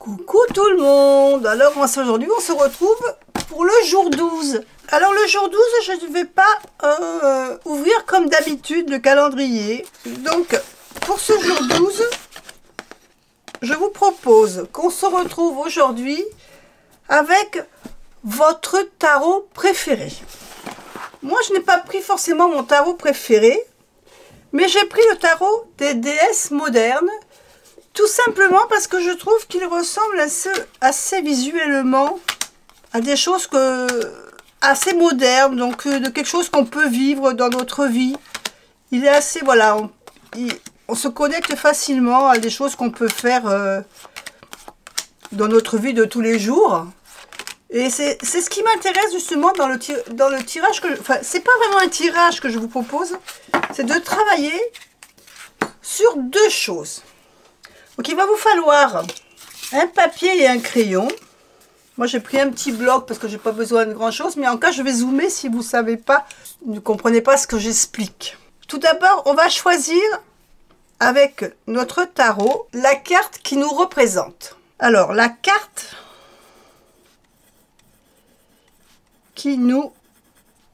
Coucou tout le monde. Alors aujourd'hui on se retrouve pour le jour 12. Alors le jour 12 je ne vais pas ouvrir comme d'habitude le calendrier. Donc pour ce jour 12 je vous propose qu'on se retrouve aujourd'hui avec votre tarot préféré. Moi je n'ai pas pris forcément mon tarot préféré, mais j'ai pris le tarot des déesses modernes. Tout simplement parce que je trouve qu'il ressemble assez visuellement à des choses assez modernes, donc de quelque chose qu'on peut vivre dans notre vie. Il est assez, voilà, on se connecte facilement à des choses qu'on peut faire dans notre vie de tous les jours. Et c'est ce qui m'intéresse justement dans le tirage, enfin c'est pas vraiment un tirage que je vous propose, c'est de travailler sur deux choses. Donc il va vous falloir un papier et un crayon. Moi j'ai pris un petit bloc parce que j'ai pas besoin de grand chose, mais en cas je vais zoomer si vous savez pas, ne comprenez pas ce que j'explique. Tout d'abord on va choisir avec notre tarot la carte qui nous représente. Alors la carte qui nous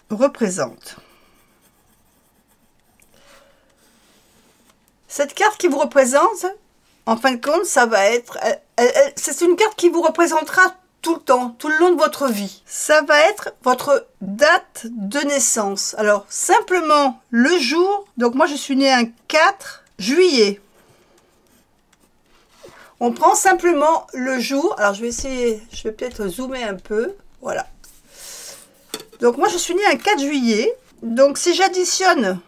représente. Cette carte qui vous représente, en fin de compte, ça va être, c'est une carte qui vous représentera tout le temps, tout le long de votre vie. Ça va être votre date de naissance. Alors, simplement le jour. Donc, moi, je suis née un 4 juillet. On prend simplement le jour. Alors, je vais essayer, je vais peut-être zoomer un peu. Voilà. Donc, moi, je suis née un 4 juillet. Donc, si j'additionne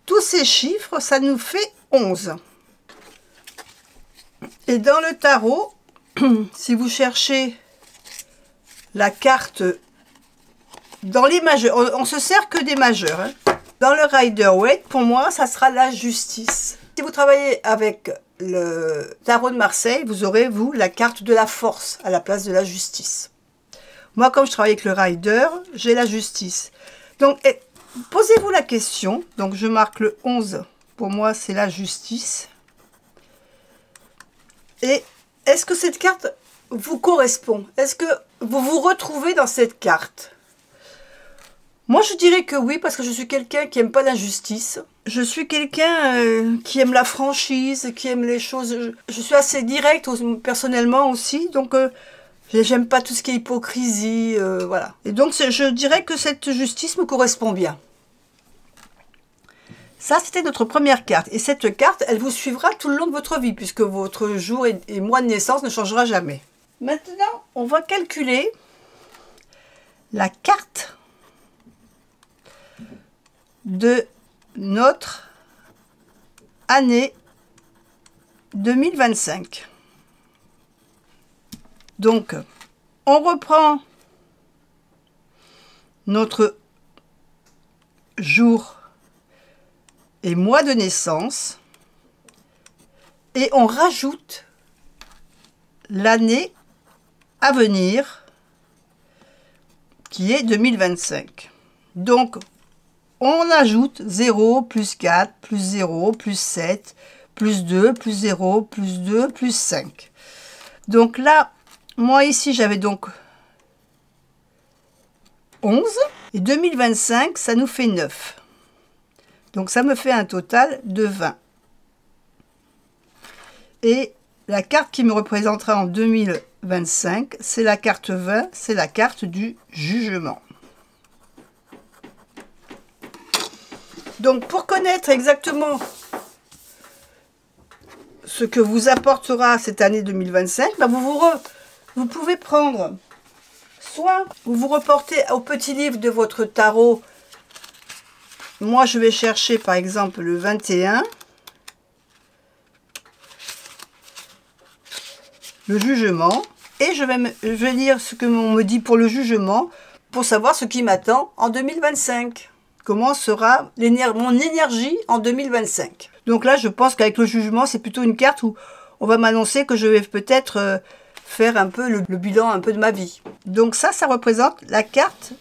tous ces chiffres, ça nous fait 11. Et dans le tarot, si vous cherchez la carte dans les majeurs, on se sert que des majeurs. Hein. Dans le Rider-Waite, pour moi, ça sera la justice. Si vous travaillez avec le tarot de Marseille, vous aurez, vous, la carte de la force à la place de la justice. Moi, comme je travaille avec le Rider, j'ai la justice. Donc, posez-vous la question. Donc, je marque le 11. Pour moi, c'est la justice. Et est-ce que cette carte vous correspond? Est-ce que vous vous retrouvez dans cette carte? Moi, je dirais que oui, parce que je suis quelqu'un qui n'aime pas l'injustice. Je suis quelqu'un qui aime la franchise, qui aime les choses. Je suis assez directe personnellement aussi, donc j'aime pas tout ce qui est hypocrisie, voilà. Et donc, je dirais que cette justice me correspond bien. Ça, c'était notre première carte. Et cette carte, elle vous suivra tout le long de votre vie, puisque votre jour et mois de naissance ne changera jamais. Maintenant, on va calculer la carte de notre année 2025. Donc, on reprend notre jour et mois de naissance et on rajoute l'année à venir qui est 2025. Donc on ajoute 0 plus 4 plus 0 plus 7 plus 2 plus 0 plus 2 plus 5. Donc là, moi ici j'avais donc 11 et 2025 ça nous fait 9. Donc ça me fait un total de 20. Et la carte qui me représentera en 2025, c'est la carte 20, c'est la carte du jugement. Donc pour connaître exactement ce que vous apportera cette année 2025, ben vous pouvez prendre, soit vous vous reportez au petit livre de votre tarot. Moi, je vais chercher, par exemple, le 21. Le jugement. Et je vais lire ce que l'on me dit pour le jugement, pour savoir ce qui m'attend en 2025. Comment sera mon énergie en 2025. Donc là, je pense qu'avec le jugement, c'est plutôt une carte où on va m'annoncer que je vais peut-être faire un peu le bilan un peu de ma vie. Donc ça représente la carte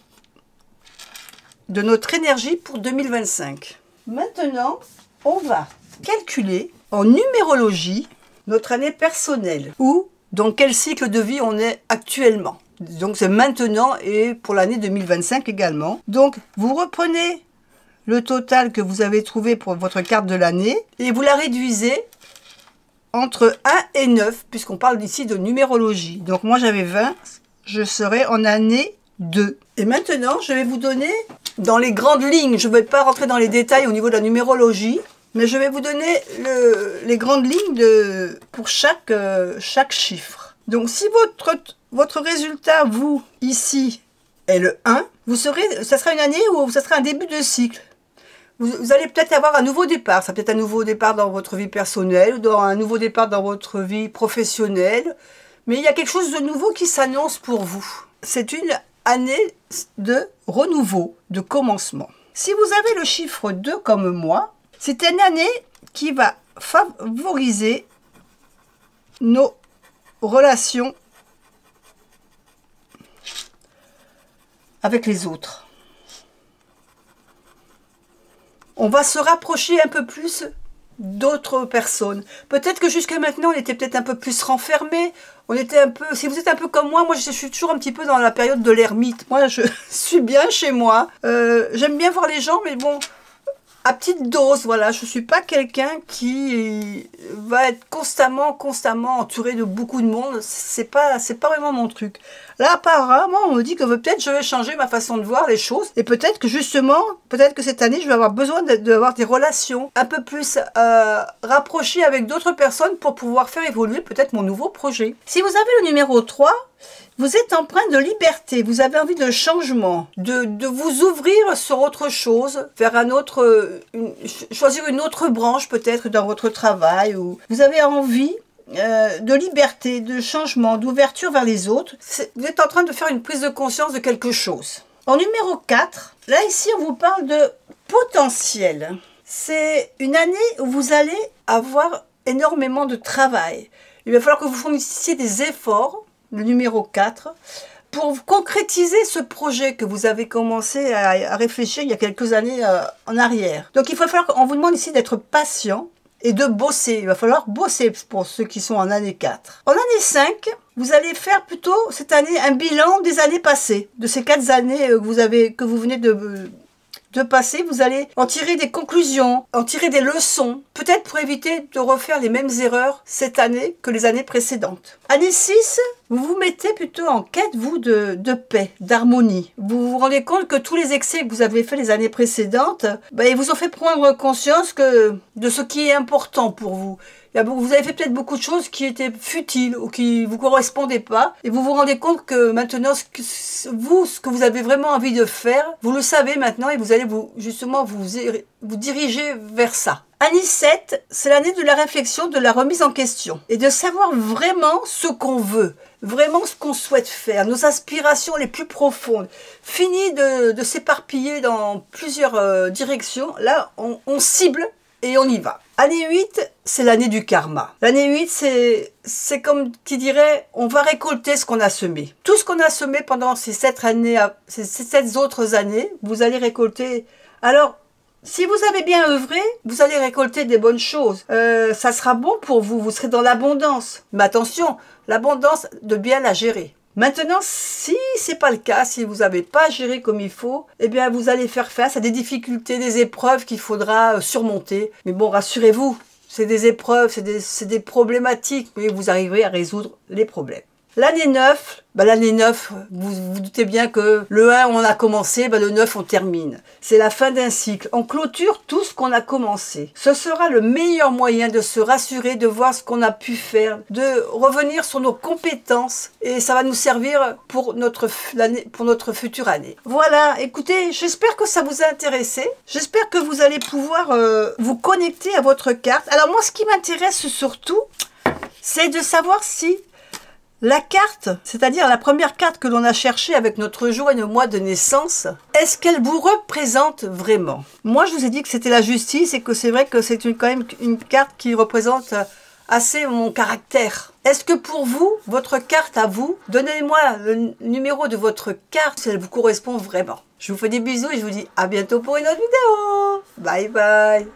de notre énergie pour 2025. Maintenant, on va calculer en numérologie notre année personnelle ou dans quel cycle de vie on est actuellement. Donc c'est maintenant et pour l'année 2025 également. Donc vous reprenez le total que vous avez trouvé pour votre carte de l'année et vous la réduisez entre 1 et 9, puisqu'on parle ici de numérologie. Donc moi j'avais 20, je serai en année 2. Et maintenant je vais vous donner dans les grandes lignes, je ne vais pas rentrer dans les détails au niveau de la numérologie, mais je vais vous donner les grandes lignes pour chaque chiffre. Donc si votre résultat, vous, ici, est le 1, ça sera une année où ça sera un début de cycle. Vous allez peut-être avoir un nouveau départ. Ça peut être un nouveau départ dans votre vie personnelle, ou un nouveau départ dans votre vie professionnelle. Mais il y a quelque chose de nouveau qui s'annonce pour vous. C'est une année de renouveau, de commencement. Si vous avez le chiffre 2 comme moi, c'est une année qui va favoriser nos relations avec les autres. On va se rapprocher un peu plus d'autres personnes. Peut-être que jusqu'à maintenant, on était peut-être un peu plus renfermés. On était un peu. Si vous êtes un peu comme moi je suis toujours un petit peu dans la période de l'ermite. Moi, je suis bien chez moi. J'aime bien voir les gens, mais bon, à petite dose, voilà. Je ne suis pas quelqu'un qui va être constamment entouré de beaucoup de monde. C'est pas vraiment mon truc. Là, apparemment, on me dit que peut-être je vais changer ma façon de voir les choses. Et peut-être que justement, peut-être que cette année, je vais avoir besoin d'avoir des relations un peu plus rapprochées avec d'autres personnes pour pouvoir faire évoluer peut-être mon nouveau projet. Si vous avez le numéro 3, vous êtes empreint de liberté, vous avez envie de changement, de vous ouvrir sur autre chose, vers choisir une autre branche peut-être dans votre travail, ou vous avez envie de liberté, de changement, d'ouverture vers les autres. Vous êtes en train de faire une prise de conscience de quelque chose. En numéro 4, là ici on vous parle de potentiel. C'est une année où vous allez avoir énormément de travail. Il va falloir que vous fournissiez des efforts, le numéro 4, pour concrétiser ce projet que vous avez commencé à réfléchir il y a quelques années en arrière. Donc il va falloir qu'on vous demande ici d'être patient et de bosser. Il va falloir bosser pour ceux qui sont en année 4. En année 5, vous allez faire plutôt cette année un bilan des années passées. De ces 4 années que vous venez de passer, vous allez en tirer des conclusions, en tirer des leçons, peut-être pour éviter de refaire les mêmes erreurs cette année que les années précédentes. Année 6, vous vous mettez plutôt en quête, vous, de paix, d'harmonie. Vous vous rendez compte que tous les excès que vous avez fait les années précédentes, ils vous ont fait prendre conscience de ce qui est important pour vous. Vous avez fait peut-être beaucoup de choses qui étaient futiles ou qui ne vous correspondaient pas. Et vous vous rendez compte que maintenant, ce que vous avez vraiment envie de faire, vous le savez maintenant et vous allez vous diriger vers ça. Année 7, c'est l'année de la réflexion, de la remise en question. Et de savoir vraiment ce qu'on veut, vraiment ce qu'on souhaite faire, nos aspirations les plus profondes. Fini de s'éparpiller dans plusieurs directions. Là, on cible et on y va. Année 8, c'est l'année du karma. L'année 8, c'est comme qui dirait, on va récolter ce qu'on a semé. Tout ce qu'on a semé pendant ces 7 autres années, vous allez récolter. Alors, si vous avez bien œuvré, vous allez récolter des bonnes choses. Ça sera bon pour vous, vous serez dans l'abondance. Mais attention, l'abondance, de bien la gérer. Maintenant, si c'est pas le cas, si vous n'avez pas géré comme il faut, eh bien, vous allez faire face à des difficultés, des épreuves qu'il faudra surmonter. Mais bon, rassurez-vous, c'est des épreuves, c'est des problématiques, mais vous arriverez à résoudre les problèmes. L'année 9, vous vous doutez bien que le 1, on a commencé, le 9, on termine. C'est la fin d'un cycle. On clôture tout ce qu'on a commencé. Ce sera le meilleur moyen de se rassurer, de voir ce qu'on a pu faire, de revenir sur nos compétences et ça va nous servir pour notre future année. Voilà, écoutez, j'espère que ça vous a intéressé. J'espère que vous allez pouvoir vous connecter à votre carte. Alors moi, ce qui m'intéresse surtout, c'est de savoir si la carte, c'est-à-dire la première carte que l'on a cherchée avec notre jour et le mois de naissance, est-ce qu'elle vous représente vraiment? Moi, je vous ai dit que c'était la justice et que c'est vrai que c'est quand même une carte qui représente assez mon caractère. Est-ce que pour vous, votre carte à vous, donnez-moi le numéro de votre carte si elle vous correspond vraiment. Je vous fais des bisous et je vous dis à bientôt pour une autre vidéo. Bye bye.